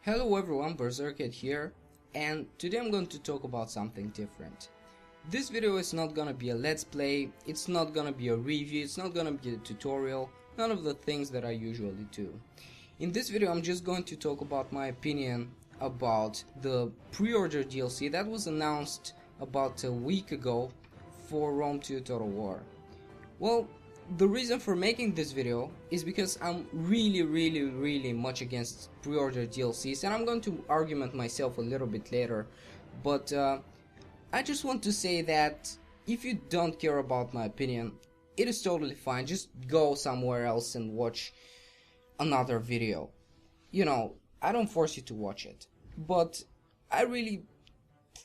Hello everyone, Berserkhead here, and today I'm going to talk about something different. This video is not gonna be a let's play, it's not gonna be a review, it's not gonna be a tutorial, none of the things that I usually do. In this video I'm just going to talk about my opinion about the pre-order DLC that was announced about a week ago for Rome 2 Total War. Well, the reason for making this video is because I'm really much against pre-order DLCs, and I'm going to argument myself a little bit later, but I just want to say that if you don't care about my opinion, it is totally fine. Just go somewhere else and watch another video. You know, I don't force you to watch it, but I really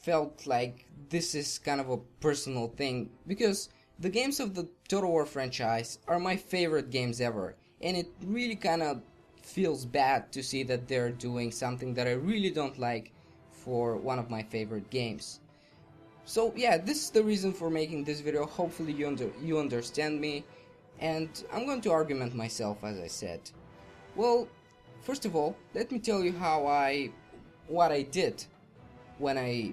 felt like this is kind of a personal thing, because the games of the Total War franchise are my favorite games ever, and it really kind of feels bad to see that they're doing something that I really don't like for one of my favorite games. So yeah, this is the reason for making this video. Hopefully you understand me, and I'm going to argument myself, as I said. Well, first of all, let me tell you what I did when I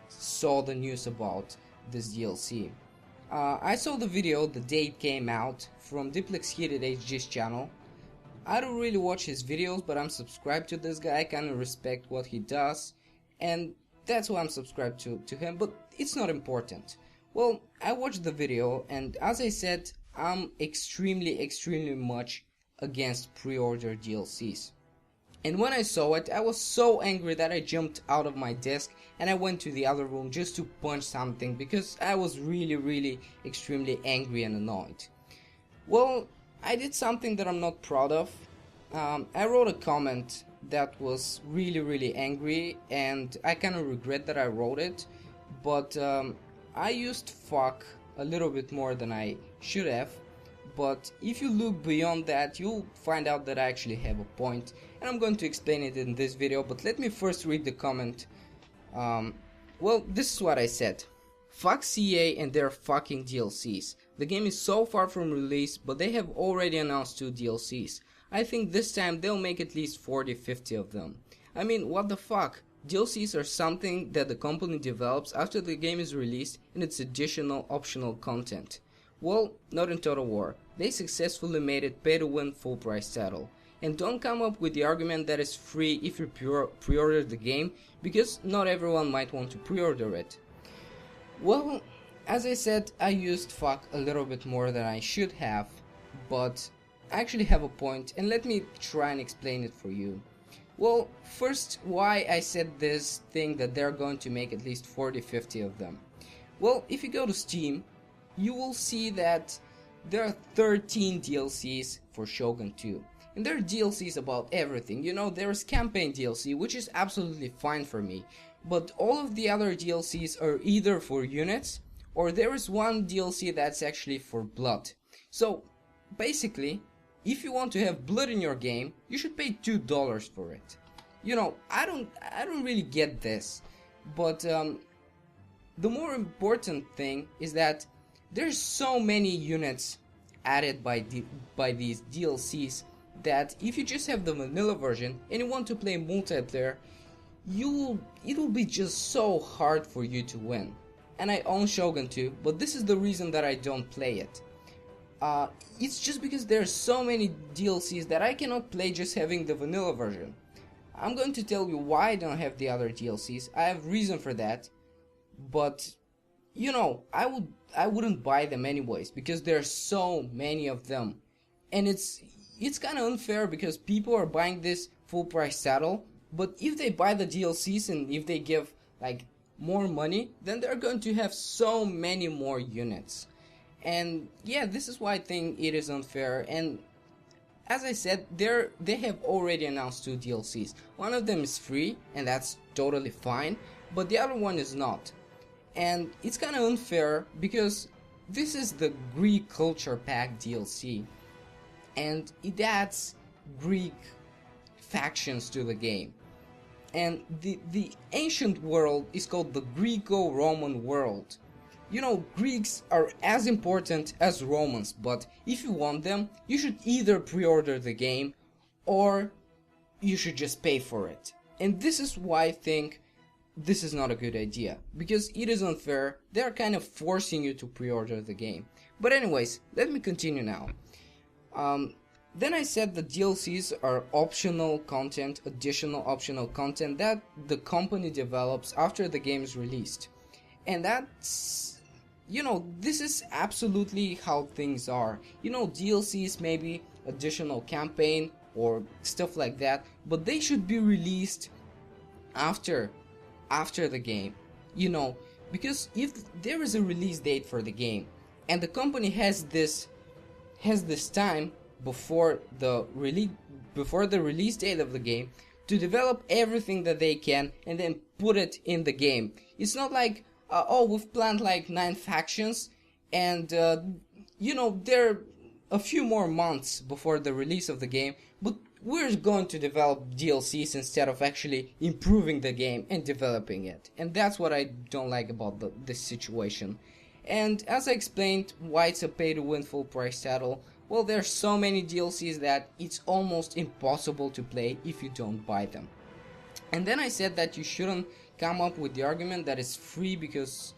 saw the news about this DLC. I saw the video the day it came out from Heated HG's channel. I don't really watch his videos, but I'm subscribed to this guy. I kind of respect what he does, and that's why I'm subscribed to him, but it's not important. Well, I watched the video, and as I said, I'm extremely much against pre-order DLCs. And when I saw it, I was so angry that I jumped out of my desk and I went to the other room just to punch something, because I was really extremely angry and annoyed. Well, I did something that I'm not proud of. I wrote a comment that was really angry, and I kind of regret that I wrote it, but I used fuck a little bit more than I should have. But if you look beyond that, you'll find out that I actually have a point, and I'm going to explain it in this video. But let me first read the comment. Well, this is what I said. Fuck CA and their fucking DLCs. The game is so far from release, but they have already announced 2 DLCs. I think this time they'll make at least 40-50 of them. I mean, what the fuck? DLCs are something that the company develops after the game is released, and it's additional optional content. Well, not in Total War. They successfully made it pay to win full price title. And don't come up with the argument that it's free if you pre-order the game, because not everyone might want to pre-order it. Well, as I said, I used fuck a little bit more than I should have, but I actually have a point, and let me try and explain it for you. Well, first, why I said this thing that they're going to make at least 40-50 of them. Well, if you go to Steam, you will see that there are 13 DLCs for Shogun 2. And there are DLCs about everything. You know, there is campaign DLC, which is absolutely fine for me. But all of the other DLCs are either for units, or there is one DLC that's actually for blood. So, basically, if you want to have blood in your game, you should pay $2 for it. You know, I don't really get this. But the more important thing is that there's so many units added by these DLCs that if you just have the vanilla version and you want to play multiplayer, it'll be just so hard for you to win. And I own Shogun 2, but this is the reason that I don't play it. It's just because there's so many DLCs that I cannot play just having the vanilla version. I'm going to tell you why I don't have the other DLCs. I have reason for that, but you know, I wouldn't buy them anyways, because there's so many of them, and it's kind of unfair because people are buying this full price title, but if they buy the DLCs and if they give like more money, then they're going to have so many more units. And yeah, this is why I think it is unfair. And as I said, they have already announced 2 DLCs. One of them is free, and that's totally fine, but the other one is not. And it's kind of unfair because this is the Greek Culture Pack DLC, and it adds Greek factions to the game. And the ancient world is called the Greco-Roman world. You know, Greeks are as important as Romans, but if you want them, you should either pre-order the game or you should just pay for it. And this is why I think this is not a good idea, because it is unfair. They're kind of forcing you to pre-order the game. But anyways, let me continue now. Then I said the DLCs are optional content, additional optional content that the company develops after the game is released. And that's, this is absolutely how things are. DLCs maybe additional campaign or stuff like that, but they should be released after the game, because if there is a release date for the game and the company has this time before the release date of the game to develop everything that they can and then put it in the game. It's not like we've planned like 9 factions and they're a few more months before the release of the game, but we're going to develop DLCs instead of actually improving the game and developing it. And that's what I don't like about this situation. And as I explained why it's a pay-to-win full price title, well, there's so many DLCs that it's almost impossible to play if you don't buy them. And then I said that you shouldn't come up with the argument that it's free because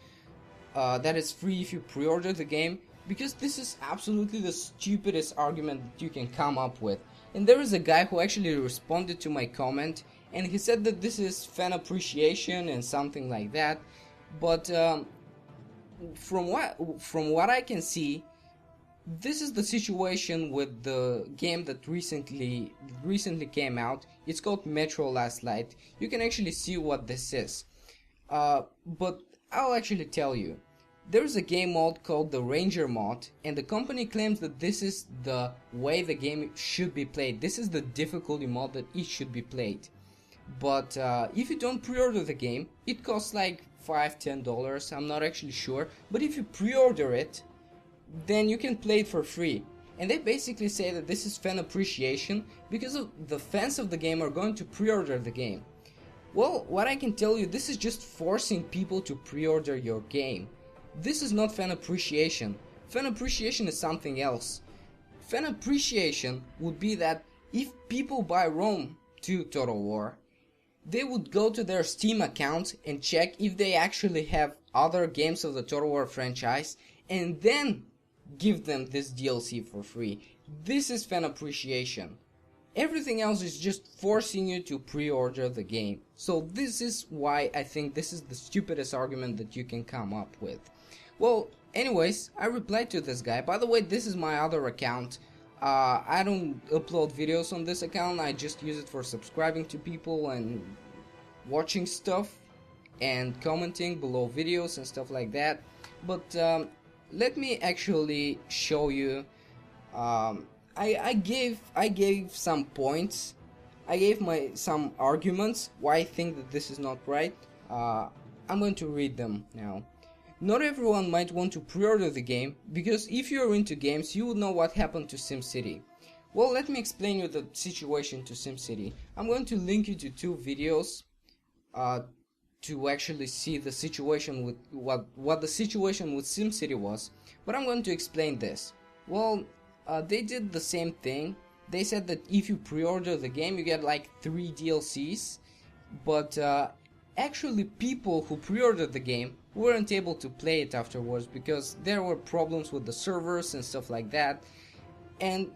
that it's free if you pre-order the game, because this is absolutely the stupidest argument that you can come up with. And there is a guy who actually responded to my comment, and he said that this is fan appreciation and something like that. But from what I can see, this is the situation with the game that recently came out. It's called Metro Last Light. You can actually see what this is. But I'll actually tell you. There's a game mode called the Ranger mod, and the company claims that this is the way the game should be played. This is the difficulty mode that it should be played. But if you don't pre-order the game, it costs like $5-10, I'm not actually sure. But if you pre-order it, then you can play it for free. And they basically say that this is fan appreciation because the fans of the game are going to pre-order the game. Well, what I can tell you, this is just forcing people to pre-order your game. This is not fan appreciation. Fan appreciation is something else. Fan appreciation would be that if people buy Rome 2 Total War, they would go to their Steam account and check if they actually have other games of the Total War franchise and then give them this DLC for free. This is fan appreciation. Everything else is just forcing you to pre-order the game. So this is why I think this is the stupidest argument that you can come up with. Well, anyways, I replied to this guy. By the way, this is my other account. I don't upload videos on this account. I just use it for subscribing to people and watching stuff and commenting below videos and stuff like that. But let me actually show you. I gave some points. I gave some arguments why I think that this is not right. I'm going to read them now. Not everyone might want to pre-order the game, because if you're into games, you would know what happened to SimCity. Well, let me explain you the situation to SimCity. I'm going to link you to 2 videos to actually see the situation with what the situation with SimCity was. But I'm going to explain this. Well, they did the same thing. They said that if you pre-order the game, you get like 3 DLCs, but actually people who pre-ordered the game weren't able to play it afterwards because there were problems with the servers and stuff like that. And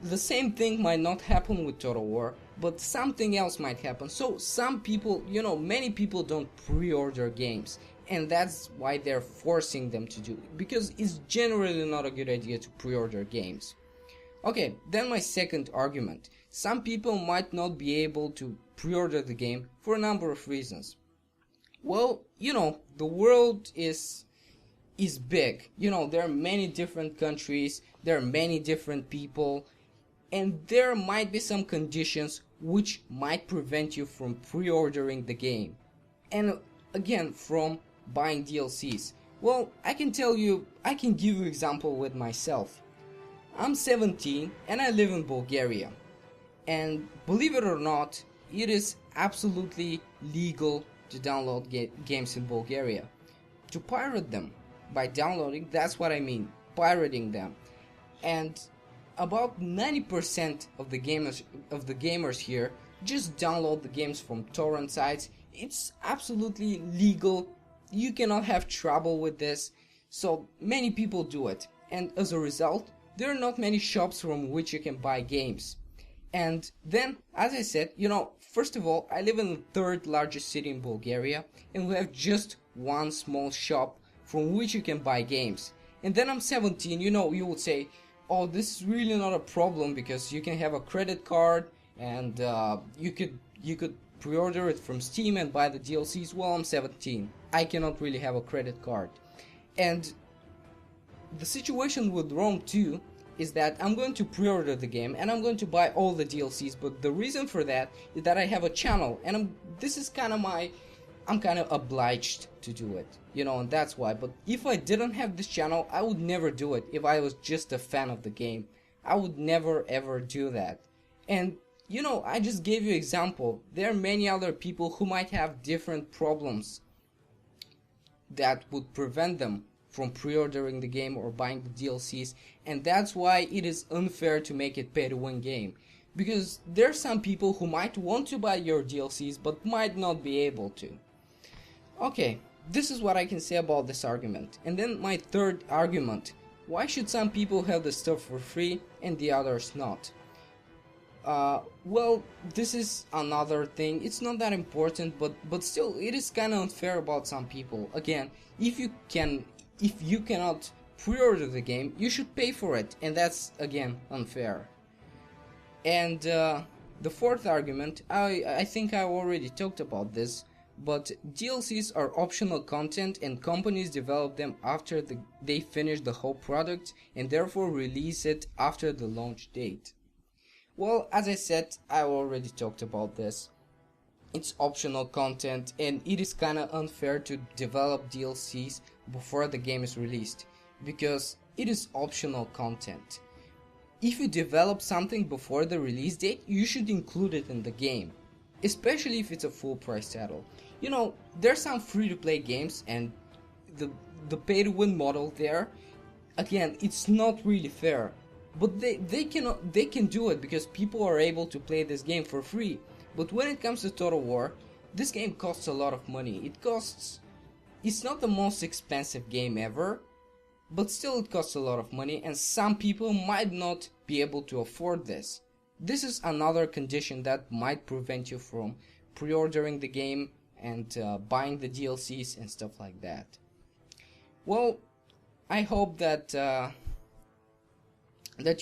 the same thing might not happen with Total War, but something else might happen. So some people, many people don't pre-order games, and that's why they're forcing them to do it, because it's generally not a good idea to pre-order games. Okay, then my second argument. Some people might not be able to pre-order the game for a number of reasons. Well, the world is big. There are many different countries, there are many different people, and there might be some conditions which might prevent you from pre-ordering the game. And again, from buying DLCs. Well, I can give you an example with myself. I'm 17 and I live in Bulgaria. And believe it or not, it is absolutely legal to download games in Bulgaria. To pirate them by downloading, that's what I mean, pirating them. And about 90% of the gamers here just download the games from torrent sites. It's absolutely legal. You cannot have trouble with this. So many people do it, and as a result, there are not many shops from which you can buy games. And then, as I said, first of all, I live in the third largest city in Bulgaria, and we have just one small shop from which you can buy games. And then I'm 17, you would say, oh, this is really not a problem because you can have a credit card and you could pre-order it from Steam and buy the DLCs. Well, I'm 17. I cannot really have a credit card. And the situation with Rome 2 is that I'm going to pre-order the game and I'm going to buy all the DLCs, but the reason for that is that I have a channel, and I'm kind of obliged to do it, and that's why. But if I didn't have this channel, I would never do it. If I was just a fan of the game, I would never ever do that. And I just gave you an example. There are many other people who might have different problems that would prevent them from pre-ordering the game or buying the DLCs, and that's why it is unfair to make it pay-to-win game. Because there are some people who might want to buy your DLCs but might not be able to. Okay, this is what I can say about this argument. And then my third argument: why should some people have the stuff for free and the others not? Well, this is another thing. It's not that important, but still, it is kind of unfair about some people. Again, if you cannot pre-order the game, you should pay for it, and that's again unfair. And the fourth argument, I think I already talked about this, but DLCs are optional content, and companies develop them after they finish the whole product and therefore release it after the launch date. Well, as I said, I already talked about this. It's optional content, and it is kinda unfair to develop DLCs before the game is released, because it is optional content. If you develop something before the release date, you should include it in the game, especially if it's a full price title. There's some free-to-play games, and the pay-to-win model there, again, it's not really fair. But they can do it because people are able to play this game for free. But when it comes to Total War, this game costs a lot of money. It's not the most expensive game ever, but still it costs a lot of money, and some people might not be able to afford this. This is another condition that might prevent you from pre-ordering the game and buying the DLCs and stuff like that. Well, I hope that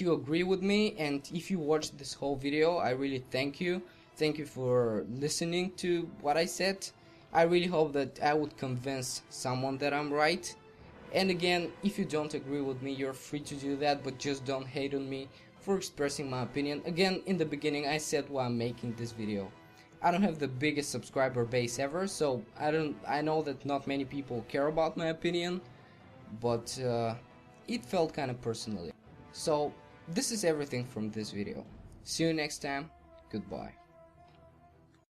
you agree with me, and if you watched this whole video, I really thank you. Thank you for listening to what I said. I really hope that I would convince someone that I'm right. And again, if you don't agree with me, you're free to do that, but just don't hate on me for expressing my opinion. Again, in the beginning I said why I'm making this video. I don't have the biggest subscriber base ever, so I know that not many people care about my opinion, but it felt kind of personally. So this is everything from this video. See you next time. Goodbye.